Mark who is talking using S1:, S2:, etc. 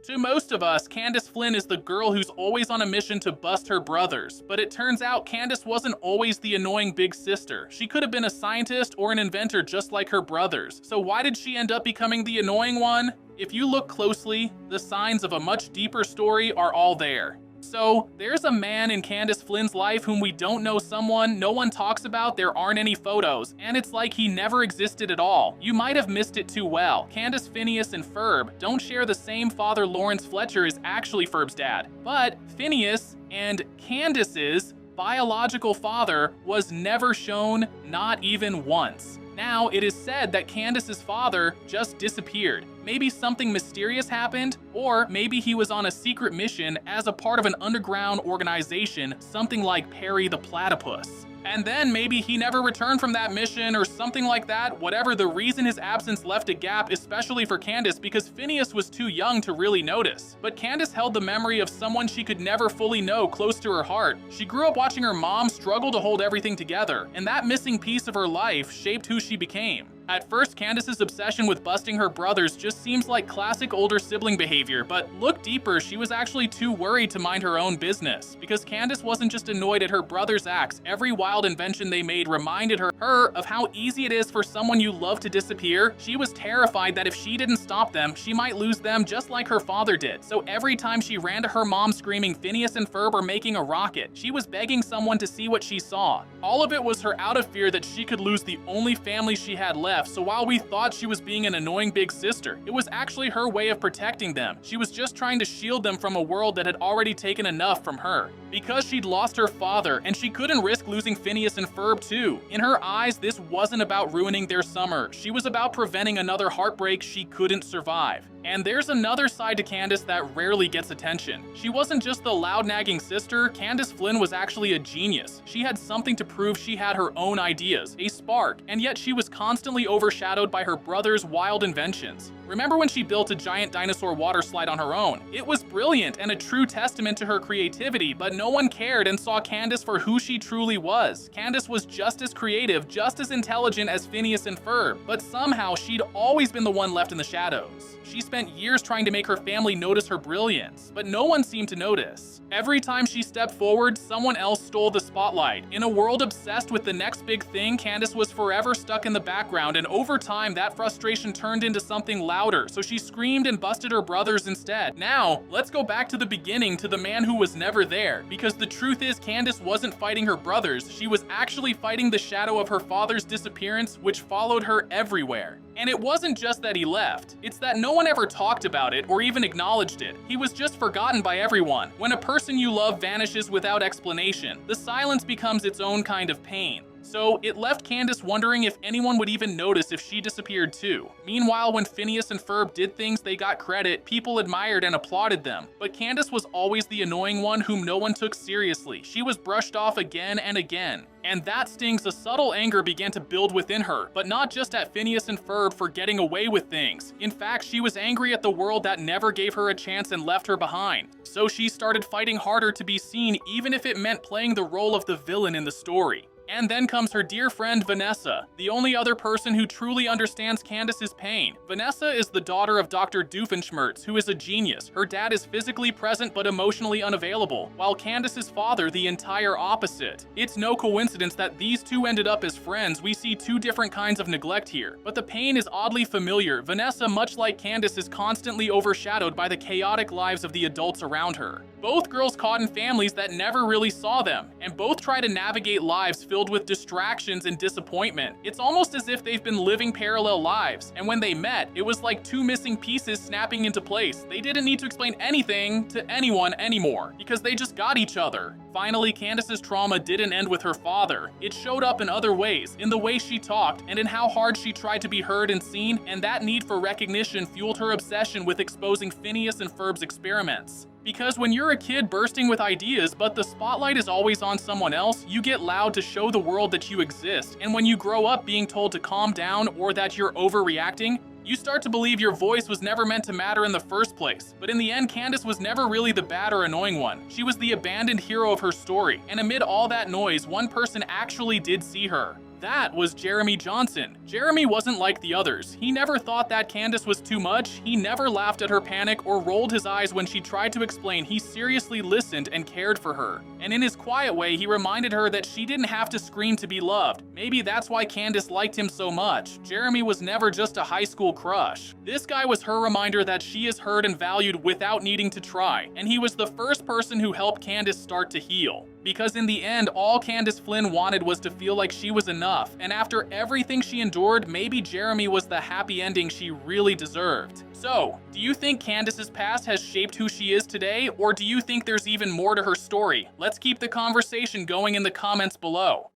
S1: To most of us, Candace Flynn is the girl who's always on a mission to bust her brothers, but it turns out Candace wasn't always the annoying big sister. She could have been a scientist or an inventor just like her brothers. So why did she end up becoming the annoying one? If you look closely, the signs of a much deeper story are all there. So, there's a man in Candace Flynn's life whom we don't know, someone no one talks about, there aren't any photos, and it's like he never existed at all. You might have missed it too well. Candace, Phineas, and Ferb don't share the same father. Lawrence Fletcher is actually Ferb's dad. But Phineas and Candace's biological father was never shown, not even once. Now, it is said that Candace's father just disappeared. Maybe something mysterious happened, or maybe he was on a secret mission as a part of an underground organization, something like Perry the Platypus. And then maybe he never returned from that mission or something like that. Whatever the reason, his absence left a gap, especially for Candace, because Phineas was too young to really notice. But Candace held the memory of someone she could never fully know close to her heart. She grew up watching her mom struggle to hold everything together, and that missing piece of her life shaped who she became. At first, Candace's obsession with busting her brothers just seems like classic older sibling behavior, but look deeper, she was actually too worried to mind her own business. Because Candace wasn't just annoyed at her brother's acts, every wild invention they made reminded her of how easy it is for someone you love to disappear. She was terrified that if she didn't stop them, she might lose them just like her father did. So every time she ran to her mom screaming, "Phineas and Ferb are making a rocket," she was begging someone to see what she saw. All of it was her out of fear that she could lose the only family she had left. So while we thought she was being an annoying big sister, it was actually her way of protecting them. She was just trying to shield them from a world that had already taken enough from her. Because she'd lost her father, and she couldn't risk losing Phineas and Ferb too. In her eyes, this wasn't about ruining their summer. She was about preventing another heartbreak she couldn't survive. And there's another side to Candace that rarely gets attention. She wasn't just the loud nagging sister, Candace Flynn was actually a genius. She had something to prove. She had her own ideas, a spark, and yet she was constantly overshadowed by her brother's wild inventions. Remember when she built a giant dinosaur water slide on her own? It was brilliant and a true testament to her creativity, but no one cared and saw Candace for who she truly was. Candace was just as creative, just as intelligent as Phineas and Ferb, but somehow she'd always been the one left in the shadows. She spent years trying to make her family notice her brilliance, but no one seemed to notice. Every time she stepped forward, someone else stole the spotlight. In a world obsessed with the next big thing, Candace was forever stuck in the background, and over time, that frustration turned into something louder, so she screamed and busted her brothers instead. Now, let's go back to the beginning, to the man who was never there, because the truth is Candace wasn't fighting her brothers, she was actually fighting the shadow of her father's disappearance, which followed her everywhere. And it wasn't just that he left, it's that no one ever talked about it or even acknowledged it. He was just forgotten by everyone. When a person you love vanishes without explanation, the silence becomes its own kind of pain. So it left Candace wondering if anyone would even notice if she disappeared too. Meanwhile, when Phineas and Ferb did things they got credit, people admired and applauded them. But Candace was always the annoying one whom no one took seriously. She was brushed off again and again. And that stings. A subtle anger began to build within her, but not just at Phineas and Ferb for getting away with things. In fact, she was angry at the world that never gave her a chance and left her behind. So she started fighting harder to be seen, even if it meant playing the role of the villain in the story. And then comes her dear friend Vanessa, the only other person who truly understands Candace's pain. Vanessa is the daughter of Dr. Doofenshmirtz, who is a genius. Her dad is physically present but emotionally unavailable, while Candace's father the entire opposite. It's no coincidence that these two ended up as friends. We see two different kinds of neglect here, but the pain is oddly familiar. Vanessa, much like Candace, is constantly overshadowed by the chaotic lives of the adults around her. Both girls caught in families that never really saw them, and both try to navigate lives filled with distractions and disappointment. It's almost as if they've been living parallel lives, and when they met, it was like two missing pieces snapping into place. They didn't need to explain anything to anyone anymore, because they just got each other. Finally, Candace's trauma didn't end with her father. It showed up in other ways, in the way she talked, and in how hard she tried to be heard and seen, and that need for recognition fueled her obsession with exposing Phineas and Ferb's experiments. Because when you're a kid bursting with ideas, but the spotlight is always on someone else, you get loud to show the world that you exist. And when you grow up being told to calm down or that you're overreacting, you start to believe your voice was never meant to matter in the first place. But in the end, Candace was never really the bad or annoying one. She was the abandoned hero of her story. And amid all that noise, one person actually did see her. That was Jeremy Johnson. Jeremy wasn't like the others. He never thought that Candace was too much, he never laughed at her panic or rolled his eyes when she tried to explain. He seriously listened and cared for her. And in his quiet way, he reminded her that she didn't have to scream to be loved. Maybe that's why Candace liked him so much. Jeremy was never just a high school crush. This guy was her reminder that she is heard and valued without needing to try. And he was the first person who helped Candace start to heal. Because in the end, all Candace Flynn wanted was to feel like she was enough, and after everything she endured, maybe Jeremy was the happy ending she really deserved. So, do you think Candace's past has shaped who she is today, or do you think there's even more to her story? Let's keep the conversation going in the comments below.